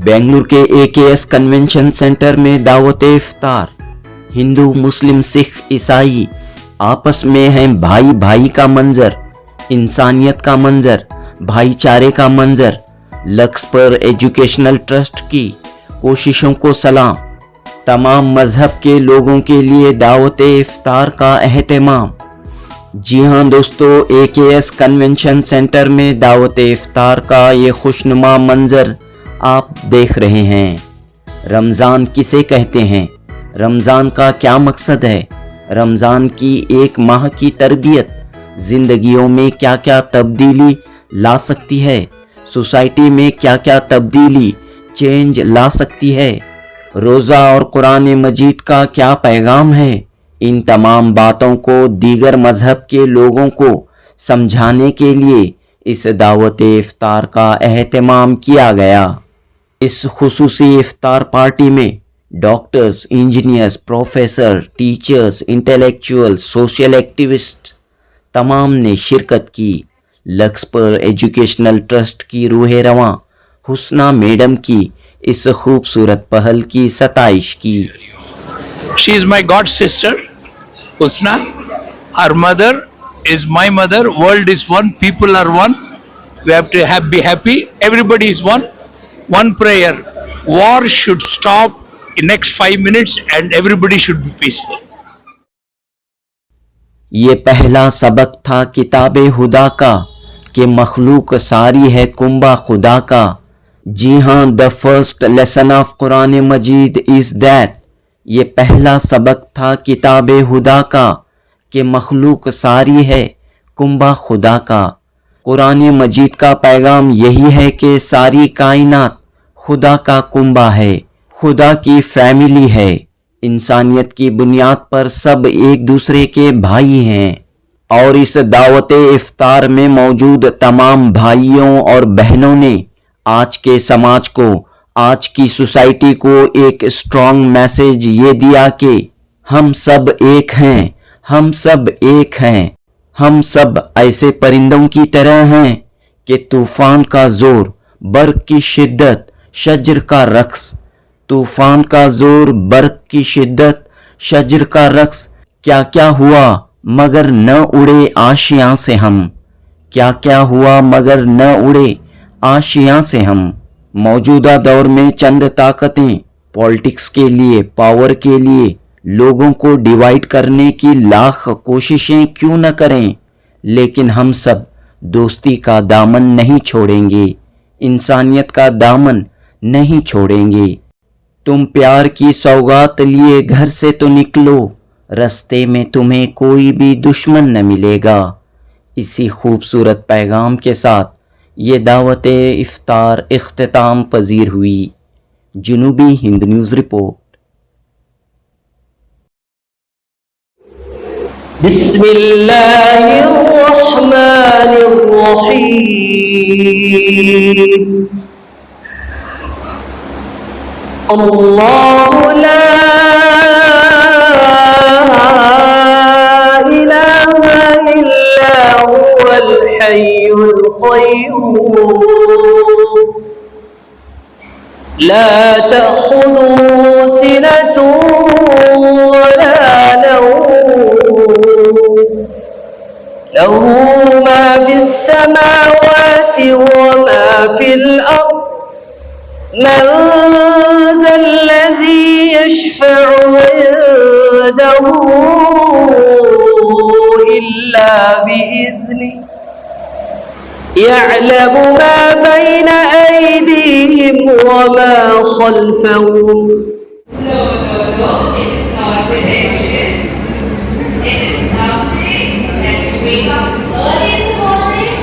बेंगलुरु के AKS convention centre में दावत इफ्तार। हिंदू, मुस्लिम, सिख, ईसाई आपस में हैं भाई भाई का मंजर, इंसानियत का मंजर, भाईचारे का मंजर। लक्ष्य एजुकेशनल ट्रस्ट की कोशिशों को सलाम। तमाम मजहब के लोगों के लिए दावत इफ्तार का एहतमाम। जी हाँ दोस्तों, AKS कन्वेंशन सेंटर में दावत इफ्तार का ये खुशनुमा मंजर आप देख रहे हैं। रमज़ान किसे कहते हैं? रमज़ान का क्या मकसद है? रमज़ान की एक माह की तरबियत ज़िंदगियों में क्या क्या तब्दीली ला सकती है? सोसाइटी में क्या क्या तब्दीली, चेंज ला सकती है? रोज़ा और कुरान मजीद का क्या पैगाम है? इन तमाम बातों को दीगर मजहब के लोगों को समझाने के लिए इस दावत इफ्तार का एहतमाम किया गया। इस खुसूसी इफ्तार पार्टी में doctors, engineers, professor, teachers, intellectual, social activist तमाम ने शिरकत की। लक्ष्य एजुकेशनल ट्रस्ट की रूह रवां हुस्ना मैडम की इस खूबसूरत पहल की सताइश की। She is my god sister, Husna. Her mother is my mother. World is one. People are one. We have to be happy. Everybody is one. One prayer. War should stop in next 5 minutes and everybody should be peaceful. ये पहला सबक था किताबे हुदा का कि मखलूक सारी है कुंबा खुदा का। जी हाँ, the first lesson of Quran Majeed is that. ये पहला सबक था किताबे हुदा का कि मखलूक सारी है कुंबा खुदा का। कुरान मजीद का पैगाम यही है कि सारी कायनात खुदा का कुंबा है, खुदा की फैमिली है। इंसानियत की बुनियाद पर सब एक दूसरे के भाई हैं और इस दावत इफ्तार में मौजूद तमाम भाइयों और बहनों ने आज के समाज को, आज की सोसाइटी को एक स्ट्रॉन्ग मैसेज ये दिया कि हम सब एक हैं, हम सब एक हैं। हम सब ऐसे परिंदों की तरह हैं कि तूफान का जोर, बर्फ की शिद्दत, शजर का रक्स। तूफान का जोर, बर्फ की शिद्दत, शजर का रक्स। क्या क्या हुआ मगर न उड़े आशियां से हम। क्या क्या हुआ मगर न उड़े आशियां से हम। मौजूदा दौर में चंद ताकतें पॉलिटिक्स के लिए, पावर के लिए लोगों को डिवाइड करने की लाख कोशिशें क्यों न करें, लेकिन हम सब दोस्ती का दामन नहीं छोड़ेंगे, इंसानियत का दामन नहीं छोड़ेंगे। तुम प्यार की सौगात लिए घर से तो निकलो, रास्ते में तुम्हें कोई भी दुश्मन न मिलेगा। इसी खूबसूरत पैगाम के साथ ये दावत इफ्तार इख्तिताम पजीर हुई। जुनूबी हिंद न्यूज़ रिपोर्ट। बिस्मिल्लाहिर्रहमानिर्रहीम। अल्लाहु ला इलाहा इल्ला हुवल हय्युल क़य्यूम ला तअख़ुज़ुहु सिनतुन वला नौम लहू मा फिस समावाति व मा फिल अर्द من ذا الذي يشفع عنده إلا بإذنه يعلم ما بين أيديهم وما خلفهم. No, it is not addiction. It is something that you wake up early in the morning,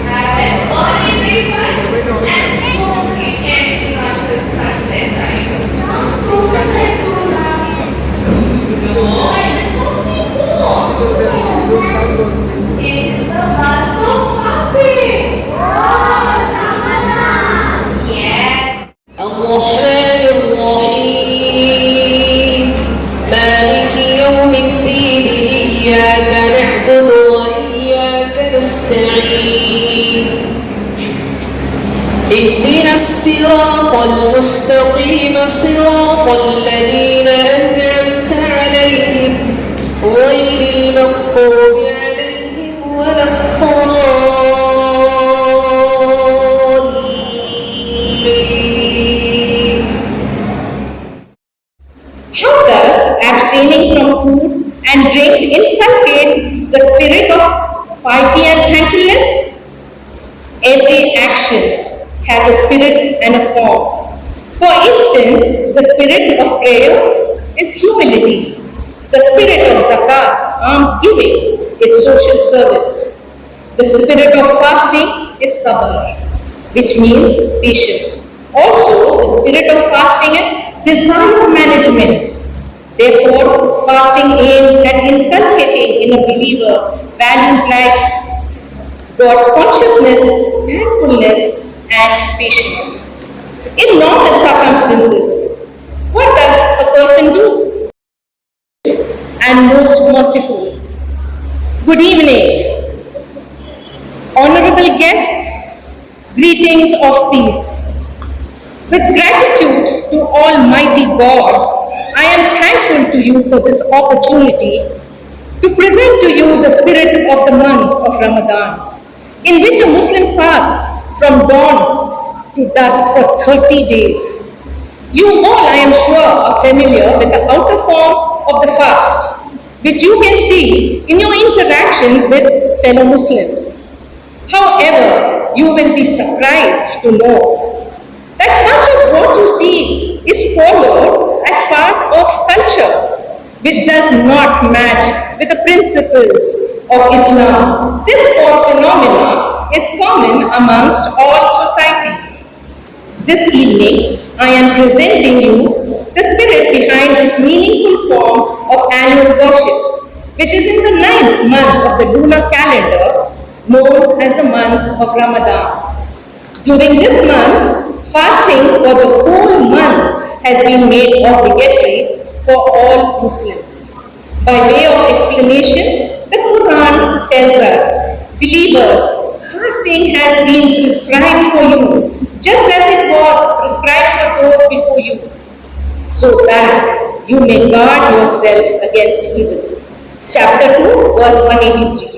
have an early breakfast, and don't eat anything until sunset time. So, no, it is something more. It is the month of fasting. Yes. الرحمن الرحيم مالك يوم الدين إياك نعبد وإياك نستعين اهدنا الصراط المستقيم صراط الذين أنعمت عليهم غير المغضوب عليهم ولا الضالين. How does abstaining from food and drink inculcate the spirit of piety and thankfulness? Every action has a spirit and a form. For instance, the spirit of prayer is humility. The spirit of zakat, almsgiving, is social service. The spirit of fasting is sabr, which means patience. Also, the spirit of fasting is desire management. Therefore, fasting aims at inculcating in a believer values like God consciousness, thankfulness, and patience. In normal circumstances, what does a person do? And most merciful. Good evening, honorable guests, greetings of peace. With gratitude to Almighty God, I am thankful to you for this opportunity to present to you the spirit of the month of Ramadan, in which a Muslim fasts from dawn to dusk for 30 days. You all, I am sure, are familiar with the outer form of the fast, which you can see in your interactions with fellow Muslims. However, you will be surprised to know that much of what you see is followed as part of culture, which does not match with the principles of Islam. This phenomenon is common amongst all societies. This evening, I am presenting you the spirit behind this meaningful form of annual worship, which is in the 9th month of the lunar calendar, known as the month of Ramadan. During this month, fasting for the whole month has been made obligatory for all Muslims. By way of explanation, the Quran tells us, believers, fasting has been prescribed for you, just as it was prescribed for those before you, so that you may guard yourself against evil. Chapter 2, verse 183.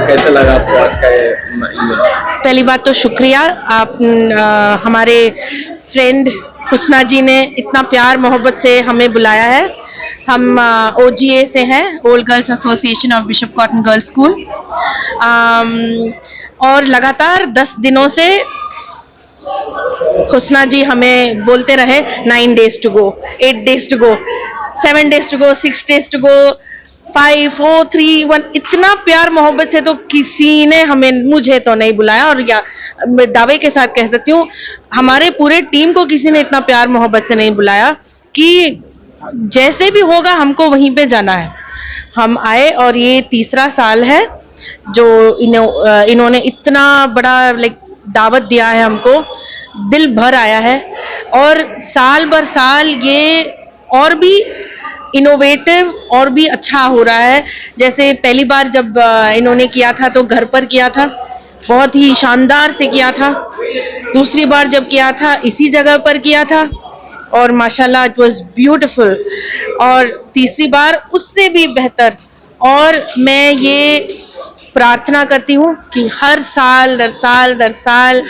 कैसे लगा आपको आज का ये पहली बात तो शुक्रिया आप हमारे फ्रेंड हुस्ना जी ने इतना प्यार मोहब्बत से हमें बुलाया है। हम OGA से हैं, old girls association of bishop cotton girls school, और लगातार 10 दिनों से हुस्ना जी हमें बोलते रहे 9 days to go, 8 days to go, 7 days to go, 6 days to go, 5, 4, 3, 1, इतना प्यार मोहब्बत से तो किसी ने हमें, मुझे तो नहीं बुलाया, और या मैं दावे के साथ कह सकती हूँ हमारे पूरे टीम को किसी ने इतना प्यार मोहब्बत से नहीं बुलाया कि जैसे भी होगा हमको वहीं पे जाना है। हम आए और ये तीसरा साल है जो इन्होंने इतना बड़ा लाइक दावत दिया है हमको, दिल भर आया है। और साल भर साल ये और भी इनोवेटिव और भी अच्छा हो रहा है। जैसे पहली बार जब इन्होंने किया था तो घर पर किया था, बहुत ही शानदार से किया था। दूसरी बार जब किया था इसी जगह पर किया था और माशाल्लाह इट वाज ब्यूटीफुल। और तीसरी बार उससे भी बेहतर। और मैं ये प्रार्थना करती हूँ कि हर साल दर साल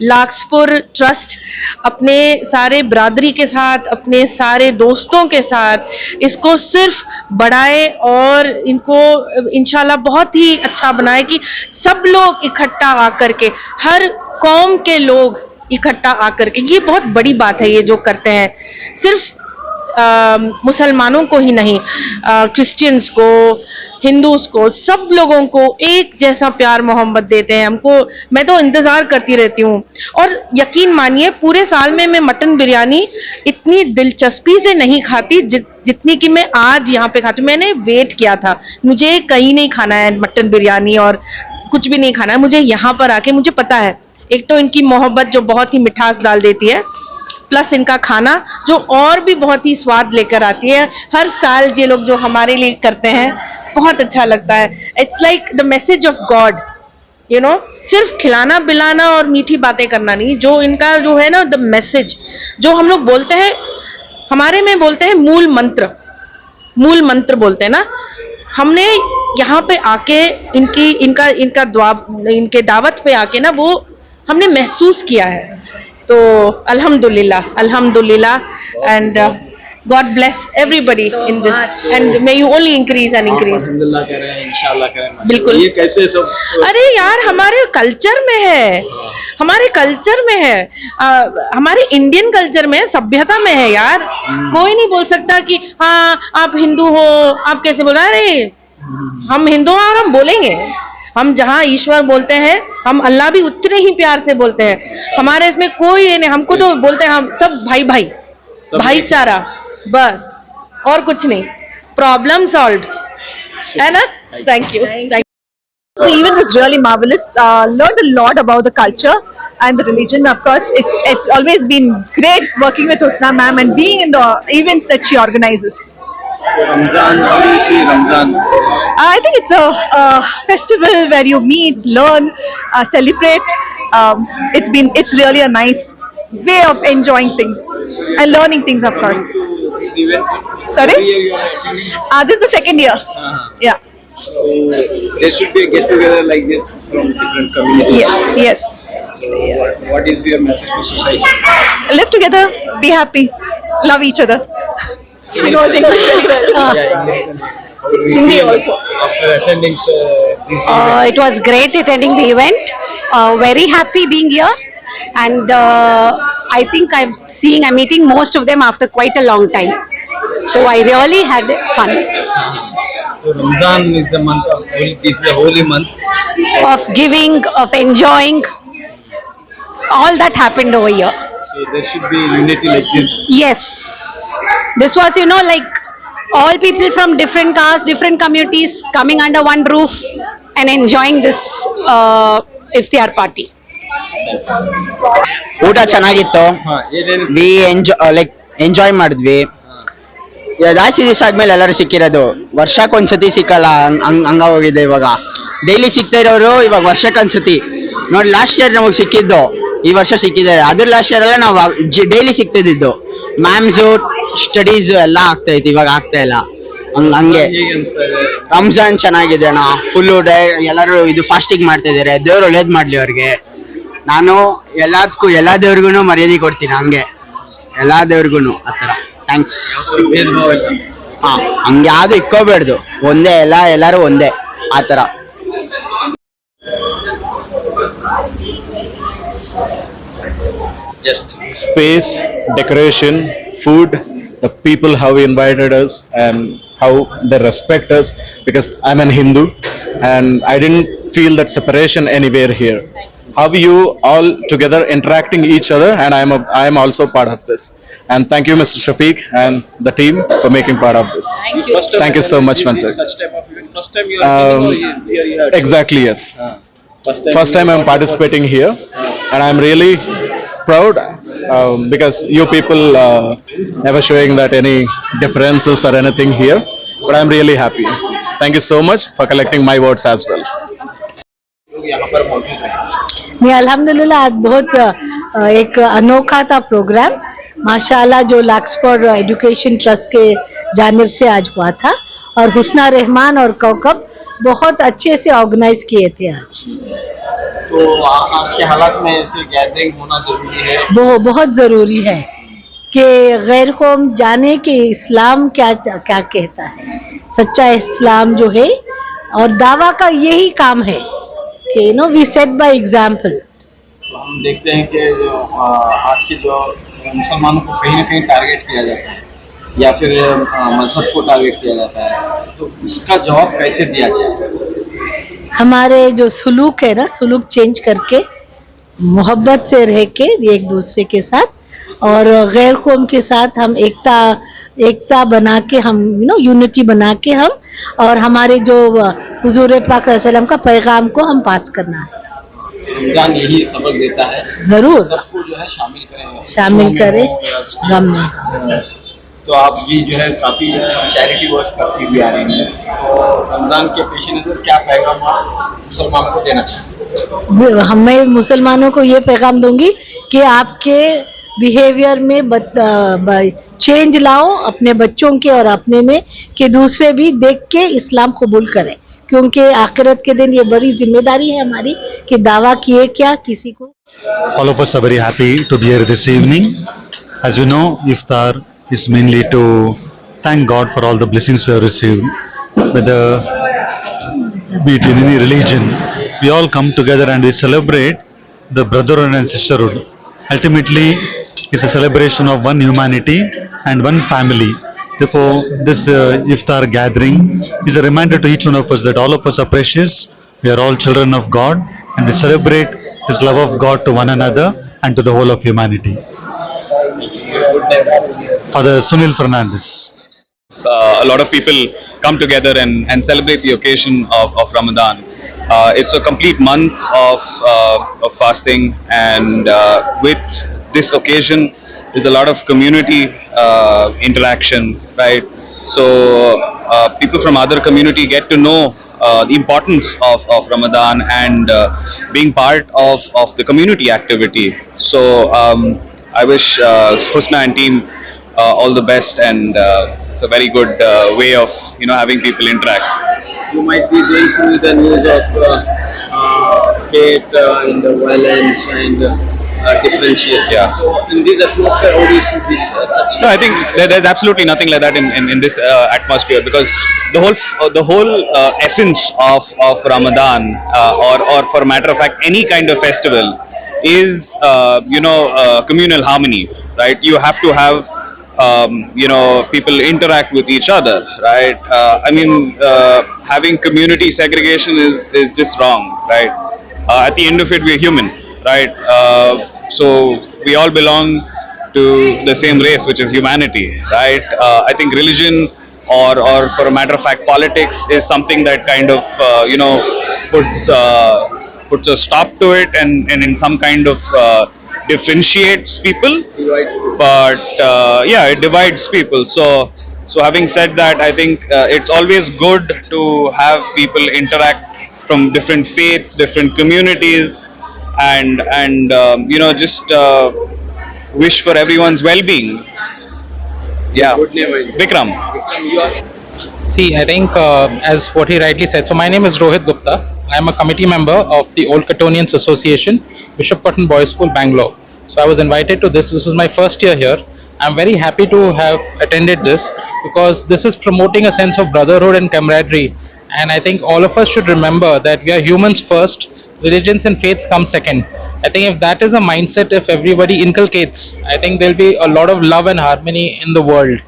लाक्सपुर ट्रस्ट अपने सारे बरादरी के साथ, अपने सारे दोस्तों के साथ इसको सिर्फ बढ़ाए और इनको इंशाल्लाह बहुत ही अच्छा बनाए कि सब लोग इकट्ठा आकर के, हर कौम के लोग इकट्ठा आकर के, ये बहुत बड़ी बात है ये जो करते हैं। सिर्फ मुसलमानों को ही नहीं, क्रिश्चियंस को, हिंदूज को, सब लोगों को एक जैसा प्यार मोहब्बत देते हैं हमको। मैं तो इंतजार करती रहती हूँ। और यकीन मानिए पूरे साल में मैं मटन बिरयानी इतनी दिलचस्पी से नहीं खाती जितनी कि मैं आज यहाँ पे खाती हूँ। मैंने वेट किया था, मुझे कहीं नहीं खाना है मटन बिरयानी और कुछ भी नहीं खाना है, मुझे यहाँ पर आके मुझे पता है एक तो इनकी मोहब्बत जो बहुत ही मिठास डाल देती है, प्लस इनका खाना जो और भी बहुत ही स्वाद लेकर आती है। हर साल ये लोग जो हमारे लिए करते हैं बहुत अच्छा लगता है। It's like the message of God, you know, सिर्फ खिलाना पिलाना और मीठी बातें करना नहीं, जो इनका जो है ना द मैसेज, जो हम लोग बोलते हैं, हमारे में बोलते हैं मूल मंत्र बोलते हैं ना, हमने यहाँ पे आके इनके दावत पे आके ना वो हमने महसूस किया है। तो अल्हम्दुलिल्लाह and God bless everybody in this and may you only increase and increase. अल्हम्दुलिल्लाह कह रहे हैं, इंशाल्लाह कह रहे हैं। बिल्कुल। ये कैसे सब? अरे यार हमारे कल्चर में है, हमारे कल्चर में है, हमारे इंडियन कल्चर में, सभ्यता में है यार। कोई नहीं बोल सकता कि हाँ आप हिंदू हो, आप कैसे बोला। अरे हम हिंदू हैं और हम बोलेंगे। हम जहाँ ईश्वर बोलते हैं हम अल्लाह भी उतने ही प्यार से बोलते हैं। हमारे इसमें कोई नहीं, हमको तो बोलते हैं हम सब भाई भाई, भाईचारा, बस और कुछ नहीं। प्रॉब्लम सॉल्व्ड है ना। Thank you. The event was really marvelous. Learned a lot about the culture and the religion. Of course, it's always been great working with Husna ma'am and being in the events that she organizes. Ramzan, how do you see Ramzan? I think it's a festival where you meet, learn, celebrate. It's really a nice way of enjoying things and learning things, of course. This event, Sorry? every year you are attending? This is the second year. Yeah. So there should be a get together like this from different communities. Yes. So what is your message to society? Live together, be happy, love each other. She knows English very well. Yeah, English. How do you Hindi feel also. after attending this event? It was great attending the event. Very happy being here, and I think I'm meeting most of them after quite a long time. So I really had fun. So Ramzan is the month of holy, is the holy month. Of giving, of enjoying, all that happened over here. So there should be unity like this. Yes, this was like all people from different castes, different communities coming under one roof and enjoying this iftar party. ಊಟ ಚೆನ್ನಾಗಿತ್ತು. V enjoy ಮಾಡಿದ್ವಿ. ಜಾಸ್ತಿ ದಿವಸ ಆದ್ಮೇಲೆ ಎಲ್ಲರೂ ಸಿಕ್ಕಿರೋದು, ವರ್ಷಕ್ಕೊಂದ್ಸತಿ ಸಿಕ್ಕಲ್ಲ, ಹಂಗ ಹೋಗಿದೆ. ಇವಾಗ ಡೈಲಿ ಸಿಗ್ತಾ ಇರೋರು ಇವಾಗ ವರ್ಷಕ್ಕೊಂದ್ಸತಿ ನೋಡಿ. ಲಾಸ್ಟ್ ಇಯರ್ ನಮಗೆ ಸಿಕ್ಕಿದ್ದು, ಈ ವರ್ಷ ಸಿಕ್ಕಿದ್ದಾರೆ. ಅದ್ರ ಲಾಸ್ಟ್ ಇಯರ್ ಎಲ್ಲ ನಾವು ಡೈಲಿ ಸಿಗ್ತಿದ್ದು. ಮ್ಯಾಮ್ಸು ಸ್ಟಡೀಸ್ ಎಲ್ಲ ಆಗ್ತಾ ಇತ್ತು, ಇವಾಗ ಆಗ್ತಾ ಇಲ್ಲ. ಹಂಗೆ ರಂಜಾನ್ ಚೆನ್ನಾಗಿದೆ ಅಣ್ಣ. ಫುಲ್ಲು ಎಲ್ಲರೂ ಇದು ಫಾಸ್ಟಿಂಗ್ ಮಾಡ್ತಾ ಇದಾರೆ. ದೇವ್ರು ಒಳ್ಳೇದ್ ಮಾಡ್ಲಿ ಅವ್ರಿಗೆ. ನಾನು ಎಲ್ಲಾ ದೇವ್ರಿಗೂ ಮರ್ಯಾದೆ ಕೊಡ್ತೀನಿ, ಹಂಗೆ ಎಲ್ಲಾ ದೇವ್ರಿಗೂ ಆತರ. ಥ್ಯಾಂಕ್ಸ್. ಹಂಗೆ ಯಾವ್ದು ಇಕ್ಕೋಬೇಡ್ದು, ಒಂದೇ ಎಲ್ಲಾರು ಒಂದೇ ಆತರ. Just space, decoration, food, the people how invited us and how they respect us, because I'm an Hindu and I didn't feel that separation anywhere here. How you all together interacting each other, and I am also part of this. And thank you Mr. Shafiq and the team for making part of this. Thank you. Thank you so much, Mansa. Mansa. Such type of event first time you are Um, here you have Exactly, yes. First time you I'm participating here, and I'm really proud because you people never showing that any differences or anything here, but I'm really happy. Thank you so much for collecting my votes as well. लोग यहाँ पर मौजूद हैं. नहीं अल्हम्दुलिल्लाह आज बहुत एक अनोखा था प्रोग्राम माशाल्लाह जो लाक्सफोर्ड एजुकेशन ट्रस्ट के जानिब से आज हुआ था और हुस्ना रहमान और कौकब बहुत अच्छे से ऑर्गेनाइज किए थे आज तो आज के हालात में ऐसे गैदरिंग होना जरूरी है. वो बहुत ज़रूरी है कि गैर कौम जाने कि इस्लाम क्या क्या कहता है सच्चा इस्लाम जो है और दावा का यही काम है कि वी सेट बाय एग्जाम्पल. तो हम देखते हैं कि जो आज के जो मुसलमानों को कहीं ना कहीं टारगेट किया जाता है या फिर मजहब को टारगेट किया जाता है तो उसका जवाब कैसे दिया जाए. हमारे जो सुलूक है ना सुलूक चेंज करके मोहब्बत से रह के एक दूसरे के साथ और गैर कौम के साथ हम एकता बना के हम यूनिटी बना के हम और हमारे जो हुजूर पाक सल्लल्लाहु का पैगाम को हम पास करना है. रमजान यही सबक देता है जरूर सबको जो है शामिल करें गम में. तो आप भी जो है काफी चैरिटी वर्क करती हुई आ रही हैं तो रमजान के पेश नजर क्या पैगाम आप मुसलमानों को देना चाहते मैं मुसलमानों को ये पैगाम दूंगी कि आपके बिहेवियर में चेंज लाओ अपने बच्चों के और अपने में कि दूसरे भी देख के इस्लाम कबूल करें क्योंकि आखिरत के दिन ये बड़ी जिम्मेदारी है हमारी कि दावा किए क्या किसी को. All of us are very happy to be here this evening. As you know, iftar is mainly to thank God for all the blessings we have received. Whether be it in any religion, we all come together and we celebrate the brotherhood and sisterhood. Ultimately, it's a celebration of one humanity and one family. Therefore, this iftar gathering is a reminder to each one of us that all of us are precious. We are all children of God, and we celebrate this love of God to one another and to the whole of humanity. Father Sunil Fernandez. A lot of people come together and celebrate the occasion of Ramadan. It's a complete month of fasting, and with this occasion, there's a lot of community interaction, right? So people from other community get to know the importance of Ramadan and being part of the community activity. So I wish Husna and team all the best, and it's a very good way of having people interact. You might be going through the news of hate and the violence and differentiation. Yeah. So in this atmosphere, how do you see this? No, I think there's absolutely nothing like that in this atmosphere, because the whole essence of Ramadan or for a matter of fact any kind of festival is communal harmony, right? You have to have people interact with each other, right? Having community segregation is just wrong, right? At the end of it, we're human, right? So we all belong to the same race, which is humanity, right? I think religion or for a matter of fact politics is something that kind of puts a stop to it and in some kind of differentiates people, but it divides people. So having said that, I think it's always good to have people interact from different faiths, different communities, and just wish for everyone's well-being. Yeah. Good name, Vikram. you are See, I think as what he rightly said, so my name is Rohit Gupta. I am a committee member of the Old Cottonians Association, Bishop Cotton Boys School, Bangalore. So I was invited to this. This is my first year here. I'm very happy to have attended this because this is promoting a sense of brotherhood and camaraderie. And I think all of us should remember that we are humans first, religions and faiths come second. I think if that is a mindset, if everybody inculcates, I think there'll be a lot of love and harmony in the world.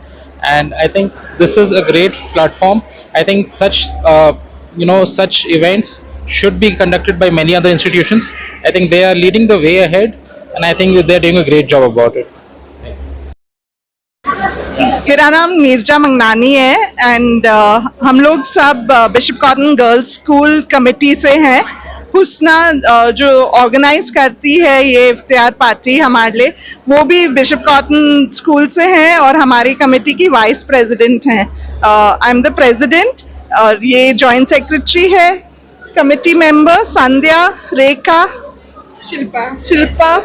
And I think this is a great platform. I think such such events should be conducted by many other institutions. I think they are leading the way ahead, and I think they're doing a great job about it. मेरा नाम नीरजा मंगनानी है and हम लोग सब bishop cotton girls school committee से हैं। हुस्ना जो organise करती है ये इफ्तियार पार्टी हमारे लिए, वो भी बिशप कॉटन स्कूल से हैं और हमारी कमेटी की वाइस प्रेसिडेंट हैं। आई एम द प्रेसिडेंट और ये जॉइंट सेक्रेटरी है। कमेटी मेंबर संध्या, रेखा, शिल्पा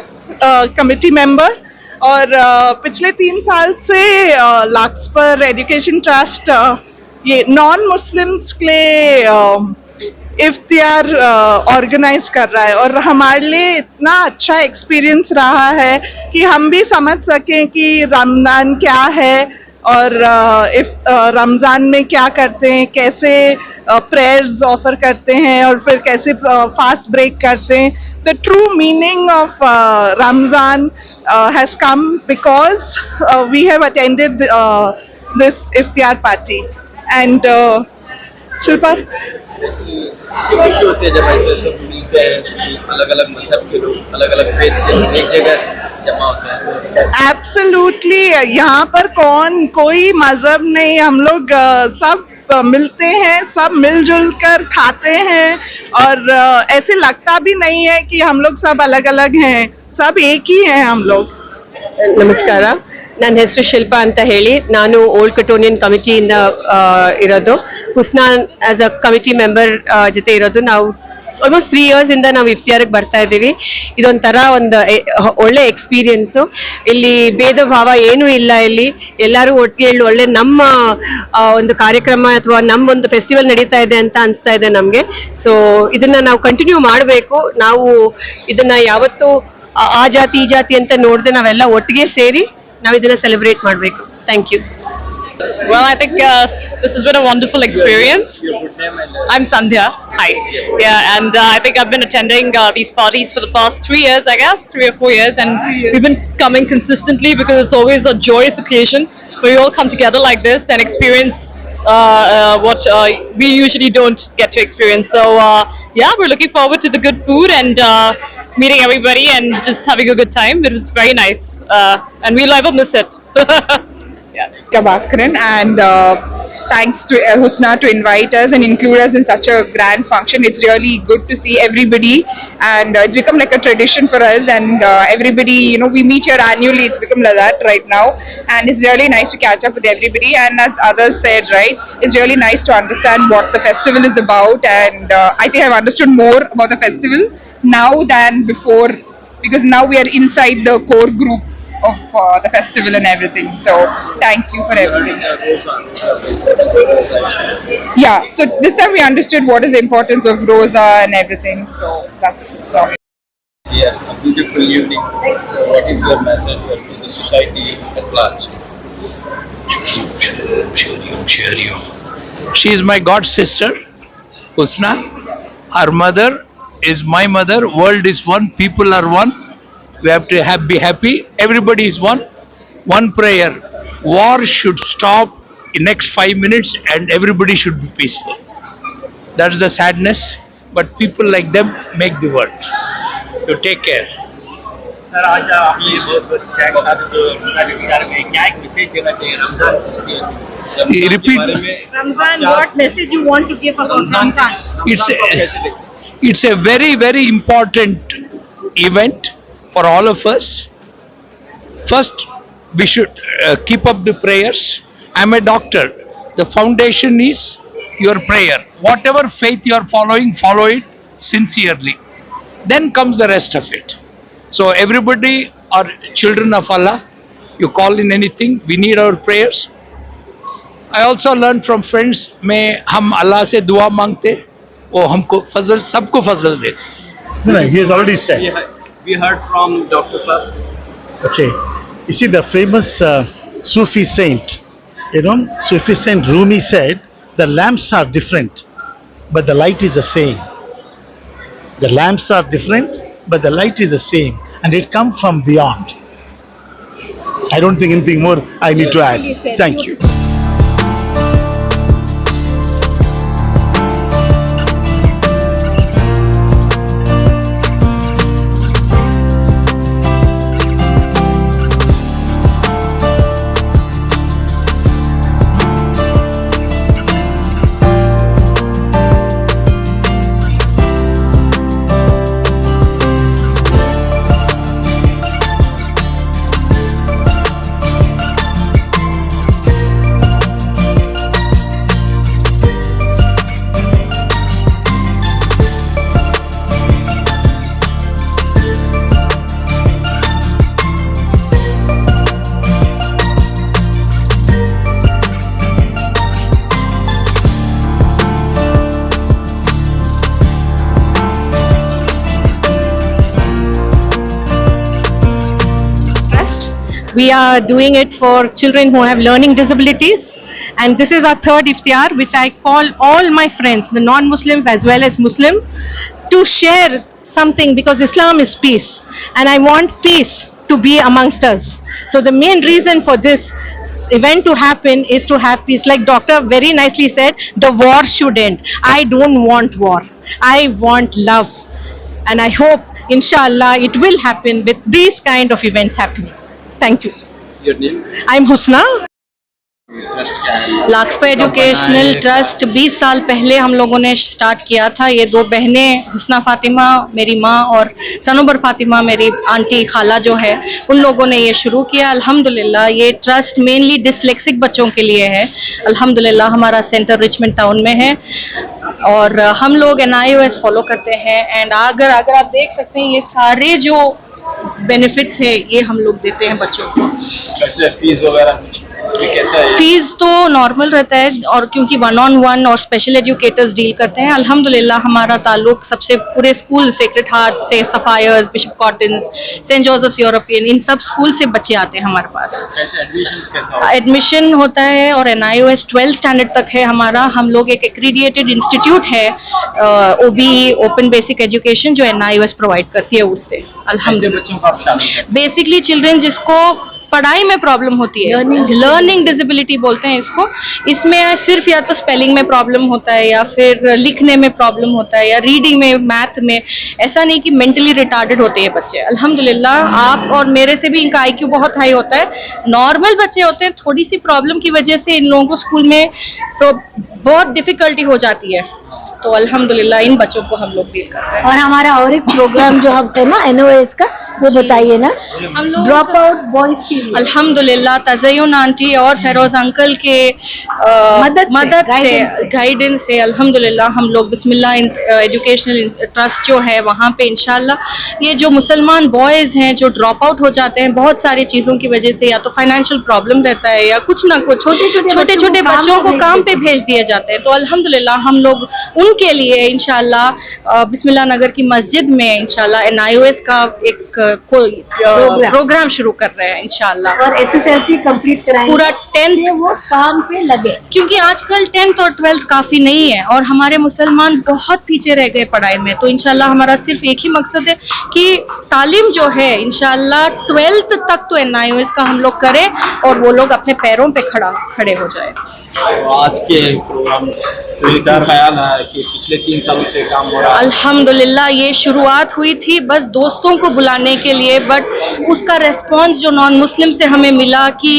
कमेटी मेंबर। और पिछले 3 साल से लाक्सपर एजुकेशन ट्रस्ट ये नॉन मुस्लिम्स के लिए इफ्तियार ऑर्गेनाइज कर रहा है और हमारे लिए इतना अच्छा एक्सपीरियंस रहा है कि हम भी समझ सकें कि रमज़ान क्या है और रमज़ान में क्या करते हैं, कैसे प्रेयर्स ऑफर करते हैं और फिर कैसे फास्ट ब्रेक करते हैं। The true meaning of Ramzan has come because we have attended this iftar party and Shilpa, जो खुशी होती है जब ऐसे सब मिलते हैं, अलग अलग मजहब के लोग, अलग अलग फेथ के लोग एक जगह जमा होते हैं। एब्सोल्युटली, यहाँ पर कोई मजहब नहीं, हम लोग सब मिलते हैं, सब मिलजुल कर खाते हैं और ऐसे लगता भी नहीं है कि हम लोग सब अलग अलग हैं, सब एक ही हैं हम लोग। ನಮಸ್ಕಾರ, ನನ್ನ ಹೆಸರು ಶಿಲ್ಪಾ ಅಂತ ಹೇಳಿ, ನಾನು ಓಲ್ಡ್ ಕಟೋನಿಯನ್ ಕಮಿಟಿಯಿಂದ ಇರೋದು. ಹುಸ್ನಾ ಆಸ್ ಅ ಕಮಿಟಿ ಮೆಂಬರ್ ಜೊತೆ ಇರೋದು. ನಾವು ಆಲ್ಮೋಸ್ಟ್ 3 years ಇಂದ ನಾವು ಇಫ್ತಿಯಾರಿಗೆ ಬರ್ತಾ ಇದ್ದೀವಿ. ಇದೊಂಥರ ಒಂದು ಒಳ್ಳೆ ಎಕ್ಸ್ಪೀರಿಯನ್ಸು. ಇಲ್ಲಿ ಭೇದ ಭಾವ ಏನೂ ಇಲ್ಲ. ಇಲ್ಲಿ ಎಲ್ಲರೂ ಒಟ್ಟಿಗೆ ಹೇಳಿ ಒಳ್ಳೆ ನಮ್ಮ ಒಂದು ಕಾರ್ಯಕ್ರಮ ಅಥವಾ ನಮ್ಮ ಒಂದು ಫೆಸ್ಟಿವಲ್ ನಡೀತಾ ಇದೆ ಅಂತ ಅನಿಸ್ತಾ ಇದೆ ನಮಗೆ. ಸೊ ಇದನ್ನ ನಾವು ಕಂಟಿನ್ಯೂ ಮಾಡಬೇಕು. ನಾವು ಇದನ್ನ ಯಾವತ್ತೂ ಆ ಜಾತಿ ಈ ಜಾತಿ ಅಂತ ನೋಡದೆ ನಾವೆಲ್ಲ ಒಟ್ಟಿಗೆ ಸೇರಿ ನಾವು ಇದನ್ನ ಸೆಲೆಬ್ರೇಟ್ ಮಾಡಬೇಕು. Thank you. Well, I think this has been a wonderful experience. I'm Sandhya. Hi. Yeah, and I think I've been attending these parties for the past 3 years, I guess, 3 or 4 years, and we've been coming consistently because it's always a joyous occasion where we all come together like this and experience what we usually don't get to experience. So, yeah, we're looking forward to the good food and meeting everybody and just having a good time. It was very nice, and we'll never miss it. Bhaskaran, and thanks to Husna to invite us and include us in such a grand function. It's really good to see everybody, and it's become like a tradition for us, and everybody, you know, we meet here annually. It's become like that right now, and it's really nice to catch up with everybody. And as others said, right, it's really nice to understand what the festival is about, and I think I've understood more about the festival now than before, because now we are inside the core group of the festival and everything. So thank you for everything. Yeah, so this time we understood what is the importance of Rosa and everything. So that's Yeah, a beautiful evening. So what is your message to the society at large? She is my god sister, Husna. Her mother is my mother. World is one, people are one. We have to be happy. Everybody is one. One prayer. War should stop in next 5 minutes and everybody should be peaceful. That is the sadness. But people like them make the world. So take care. Sir, आज आपने क्या क्या एक message देना चाहिए रमजान के Repeat. बारे में? Ramzan, what message you want to give about Ramzan? It's a very, very important event for all of us. First, we should keep up the prayers. I'm a doctor. The foundation is your prayer. Whatever faith you are following, follow it sincerely. Then comes the rest of it. So everybody are children of Allah. You call in anything, we need our prayers. I also learned from friends, में हम अल्लाह से दुआ मांगते, वो हमको फजल, सबको फजल देते. No, he has already said. We heard from Dr. Sir. Okay, you see the famous Sufi saint, Sufi saint Rumi said, the lamps are different, but the light is the same. The lamps are different, but the light is the same, and it comes from beyond. I don't think anything more I need to add. Thank you. We are doing it for children who have learning disabilities, and this is our third iftar, which I call all my friends, the non-Muslims as well as Muslim, to share something, because Islam is peace, and I want peace to be amongst us. So the main reason for this event to happen is to have peace. Like Doctor very nicely said, the war should end. I don't want war. I want love. And I hope, inshallah, it will happen with these kind of events happening. Thank you. Your name? I'm Husna. Trust क्या है? लाक्सपा educational trust 20 साल पहले हम लोगों ने start किया था। ये दो बहनें, हुस्ना फातिमा मेरी माँ और सनोबर फातिमा मेरी आंटी खाला जो है, उन लोगों ने ये शुरू किया। अल्हम्दुलिल्लाह ये ट्रस्ट मेनली डिसलेक्सिक बच्चों के लिए है। अल्हम्दुलिल्लाह हमारा सेंटर रिचमंड टाउन में है और हम लोग NIOS फॉलो करते हैं। एंड अगर आप देख सकते हैं, ये सारे जो बेनिफिट्स है ये हम लोग देते हैं बच्चों को। कैसे फीस वगैरह कैसा है? फीस तो नॉर्मल रहता है, और क्योंकि 1-on-1 और स्पेशल एजुकेटर्स डील करते हैं। अल्हम्दुलिल्लाह हमारा ताल्लुक सबसे पूरे स्कूल, सेक्रेड हार्ट से, Sapphires, Bishop Cotton's, Saint Joseph's European, इन सब स्कूल से बच्चे आते हैं हमारे पास। कैसे एडमिशंस कैसा होता है? एडमिशन होता है और NIOS 12th स्टैंडर्ड तक है हमारा। हम लोग एक एक्रीडिएटेड इंस्टीट्यूट है, OBE ओपन बेसिक एजुकेशन, जो NIOS प्रोवाइड करती है उससे। अल्हम्दुलिल्लाह बेसिकली चिल्ड्रन जिसको पढ़ाई में प्रॉब्लम होती है, लर्निंग डिसेबिलिटी बोलते हैं इसको, इसमें सिर्फ या तो स्पेलिंग में प्रॉब्लम होता है या फिर लिखने में प्रॉब्लम होता है या रीडिंग में, मैथ में। ऐसा नहीं कि मेंटली रिटार्डेड होते हैं बच्चे। अल्हम्दुलिल्लाह आप और मेरे से भी इनका IQ बहुत हाई होता है। नॉर्मल बच्चे होते हैं, थोड़ी सी प्रॉब्लम की वजह से इन लोगों को स्कूल में बहुत डिफिकल्टी हो जाती है, तो अल्हम्दुलिल्लाह इन बच्चों को हम लोग डील करते हैं। और हमारा और एक प्रोग्राम जो हम है ना NOS का, वो बताइए ना, ड्रॉप आउट बॉयज के लिए। अल्हम्दुलिल्लाह तज़य्युन आंटी और फेरोज अंकल के मदद से, गाइडेंस से, अल्हम्दुलिल्लाह हम लोग बिस्मिल्लाह एजुकेशनल ट्रस्ट जो है वहाँ पे इंशाल्लाह ये जो मुसलमान बॉयज़ हैं जो ड्रॉप आउट हो जाते हैं बहुत सारी चीज़ों की वजह से, या तो फाइनेंशियल प्रॉब्लम रहता है या कुछ ना कुछ, छोटे छोटे बच्चों को काम पे भेज दिए जाते हैं, तो अल्हम्दुलिल्लाह हम लोग उनके लिए इंशाल्लाह बिस्मिल्लाह नगर की मस्जिद में इंशाल्लाह NIOS का एक प्रोग्राम शुरू कर रहे हैं इंशाल्लाह। और SSLC कंप्लीट कराएंगे, पूरा 10th वो काम पे लगे, क्योंकि आजकल 10th और 12th काफी नहीं है और हमारे मुसलमान बहुत पीछे रह गए पढ़ाई में, तो इंशाल्लाह हमारा सिर्फ एक ही मकसद है कि तालीम जो है इंशाल्लाह 12th तक तो NIOS का हम लोग करें और वो लोग अपने पैरों पे खड़े हो जाए। तो आज के प्रोग्राम क्या ख्याल है कि पिछले 3 सालों से काम हो रहा है? अल्हम्दुलिल्लाह ये शुरुआत हुई थी बस दोस्तों को बुलाने के लिए, बट उसका रेस्पॉन्स जो नॉन मुस्लिम से हमें मिला कि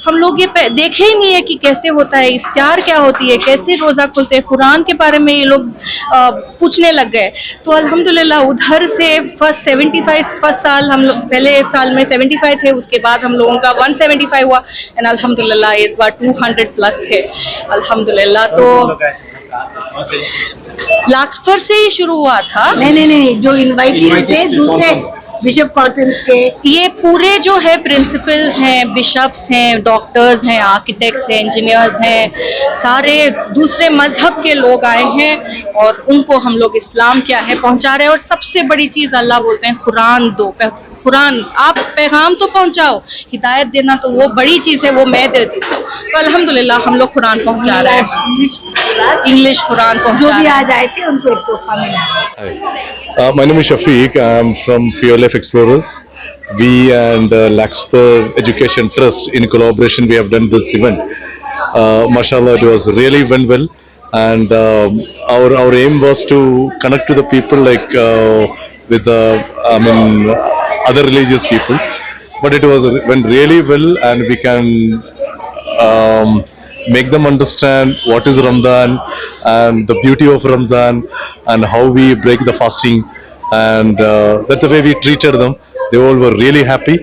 हम लोग ये देखे ही नहीं है कि कैसे होता है, इफ्तार क्या होती है, कैसे रोज़ा खुलते हैं, कुरान के बारे में ये लोग पूछने लग गए। तो अल्हम्दुलिल्लाह उधर से फर्स्ट साल हम लोग, पहले साल में 75 थे, उसके बाद हम लोगों का 175 हुआ एंड अल्हम्दुलिल्लाह इस बार 200 प्लस थे अल्हम्दुलिल्लाह। तो लाक्सपर से ही शुरू हुआ था। नहीं, जो इनवाइटेड थे दूसरे बिशप कॉटन्स के, ये पूरे जो है प्रिंसिपल्स हैं, बिशप्स हैं, डॉक्टर्स हैं, आर्किटेक्ट्स हैं, इंजीनियर्स हैं, सारे दूसरे मजहब के लोग आए हैं और उनको हम लोग इस्लाम क्या है पहुंचा रहे हैं। और सबसे बड़ी चीज़ अल्लाह बोलते हैं कुरान दो, कुरान आप पैगाम तो पहुंचाओ, हिदायत देना तो वो बड़ी चीज़ है, वो मैं देती हूँ। तो अल्हम्दुलिल्लाह हम लोग कुरान पहुंचा रहे हैं, इंग्लिश कुरान पहुंचा रहे हैं। जो भी आ जाए थे उनको एक तोहफा मिला। My name is Shafiq. I am from Fear Life Explorers. We and Laxper Education Trust in collaboration we have done this event. Mashallah, it was really went well, and our aim was to connect to the people like with other religious people, but it went really well, and we can make them understand what is Ramadan and the beauty of Ramadan and how we break the fasting, and that's the way we treated them. They all were really happy,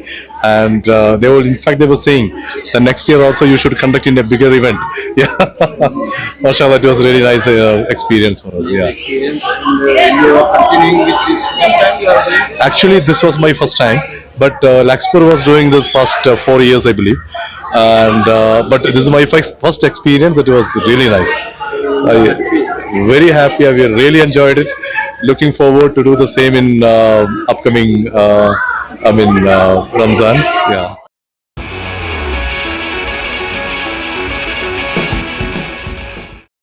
and in fact they were saying the next year also you should conduct in a bigger event. Yeah, mashallah, it was a really nice experience for us. Yeah. You are continuing with this first time you are doing? Actually, this was my first time, but Laxper was doing this past 4 years, I believe, and but this is my first experience. It was really nice. Very happy. I really enjoyed it. Looking forward to do the same in upcoming Ramzan. Yeah.